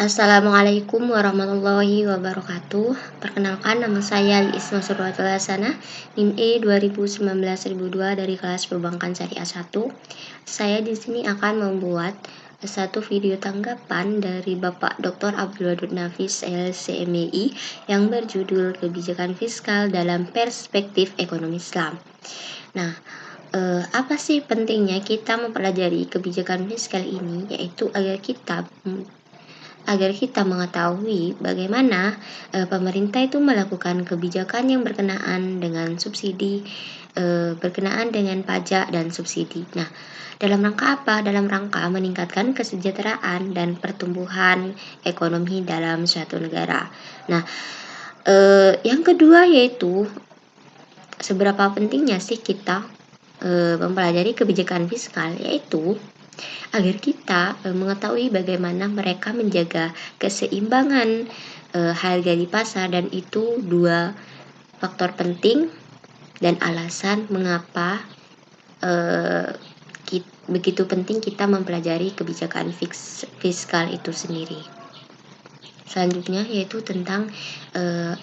Assalamualaikum warahmatullahi wabarakatuh. Perkenalkan, nama saya Isma Surwatul Hasanah, NIM E 2019-1002 dari kelas Perbankan Syariah 1. Saya di sini akan membuat satu video tanggapan dari Bapak Dr. Abdul Wadud Nafis LCMI yang berjudul Kebijakan Fiskal dalam Perspektif Ekonomi Islam. Nah, apa sih pentingnya kita mempelajari kebijakan fiskal ini, yaitu agar kita mengetahui bagaimana pemerintah itu melakukan kebijakan yang berkenaan dengan subsidi, berkenaan dengan pajak dan subsidi. Nah, dalam rangka apa? Dalam rangka meningkatkan kesejahteraan dan pertumbuhan ekonomi dalam suatu negara. Nah, yang kedua yaitu seberapa pentingnya sih kita mempelajari kebijakan fiskal, yaitu agar kita mengetahui bagaimana mereka menjaga keseimbangan harga di pasar, dan itu dua faktor penting dan alasan mengapa begitu penting kita mempelajari kebijakan fiskal itu sendiri. Selanjutnya yaitu tentang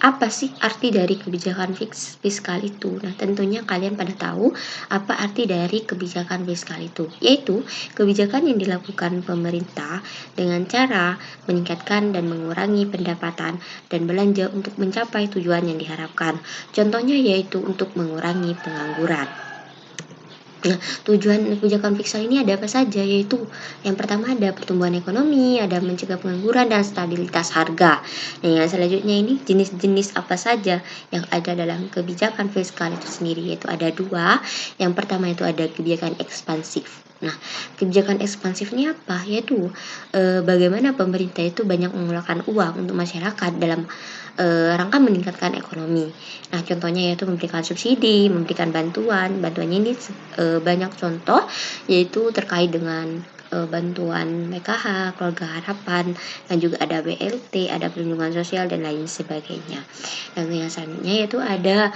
apa sih arti dari kebijakan fiskal itu. Nah, tentunya kalian pada tahu apa arti dari kebijakan fiskal itu, yaitu kebijakan yang dilakukan pemerintah dengan cara meningkatkan dan mengurangi pendapatan dan belanja untuk mencapai tujuan yang diharapkan. Contohnya yaitu untuk mengurangi pengangguran. Nah, tujuan kebijakan fiskal ini ada apa saja, yaitu yang pertama ada pertumbuhan ekonomi, ada mencegah pengangguran dan stabilitas harga. Nah, yang selanjutnya ini jenis-jenis apa saja yang ada dalam kebijakan fiskal itu sendiri, yaitu ada dua. Yang pertama itu ada kebijakan ekspansif. Nah, kebijakan ekspansif ini apa? Yaitu bagaimana pemerintah itu banyak mengeluarkan uang untuk masyarakat dalam rangka meningkatkan ekonomi. Nah, contohnya yaitu memberikan subsidi, memberikan bantuan. Bantuannya ini banyak contoh, yaitu terkait dengan bantuan PKH, keluarga harapan, dan juga ada BLT, ada perlindungan sosial dan lain sebagainya. Dan yang selanjutnya yaitu ada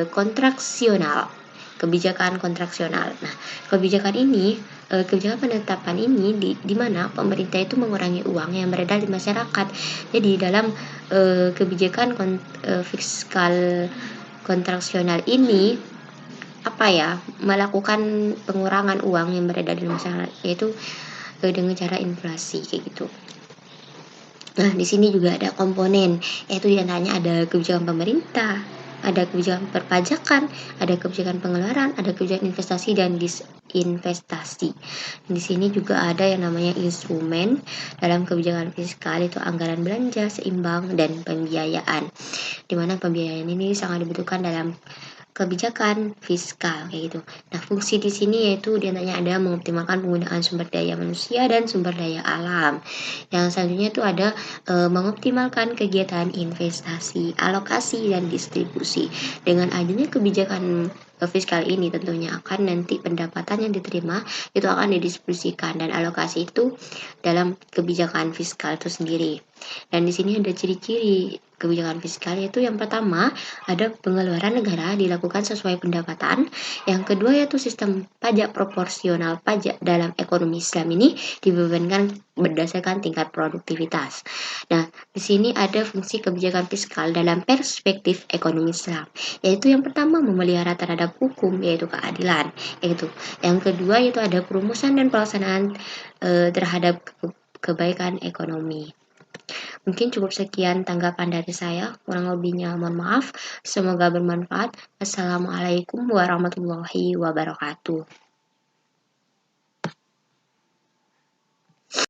kontraksional, kebijakan kontraksional. Nah, kebijakan penetapan ini di mana pemerintah itu mengurangi uang yang beredar di masyarakat. Jadi dalam kebijakan fiskal kontraksional ini melakukan pengurangan uang yang beredar di masyarakat, yaitu dengan cara inflasi kayak gitu. Nah, di sini juga ada komponen, yaitu diantaranya ada kebijakan pemerintah, ada kebijakan perpajakan, ada kebijakan pengeluaran, ada kebijakan investasi dan disinvestasi. Di sini juga ada yang namanya instrumen dalam kebijakan fiskal, itu anggaran belanja seimbang dan pembiayaan, di mana pembiayaan ini sangat dibutuhkan dalam kebijakan fiskal kayak gitu. Nah, fungsi di sini yaitu diantaranya ada mengoptimalkan penggunaan sumber daya manusia dan sumber daya alam. Yang selanjutnya itu ada mengoptimalkan kegiatan investasi, alokasi dan distribusi. Dengan adanya kebijakan fiskal ini tentunya akan nanti pendapatan yang diterima itu akan didistribusikan, dan alokasi itu dalam kebijakan fiskal itu sendiri. Dan di sini ada ciri-ciri kebijakan fiskal, yaitu yang pertama ada pengeluaran negara dilakukan sesuai pendapatan. Yang kedua yaitu sistem pajak proporsional. Pajak dalam ekonomi Islam ini dibebankan berdasarkan tingkat produktivitas. Nah, di sini ada fungsi kebijakan fiskal dalam perspektif ekonomi Islam, yaitu yang pertama memelihara terhadap hukum, yaitu keadilan. Yang kedua yaitu ada perumusan dan pelaksanaan terhadap kebaikan ekonomi. Mungkin cukup sekian tanggapan dari saya, kurang lebihnya mohon maaf. Semoga bermanfaat. Assalamualaikum warahmatullahi wabarakatuh.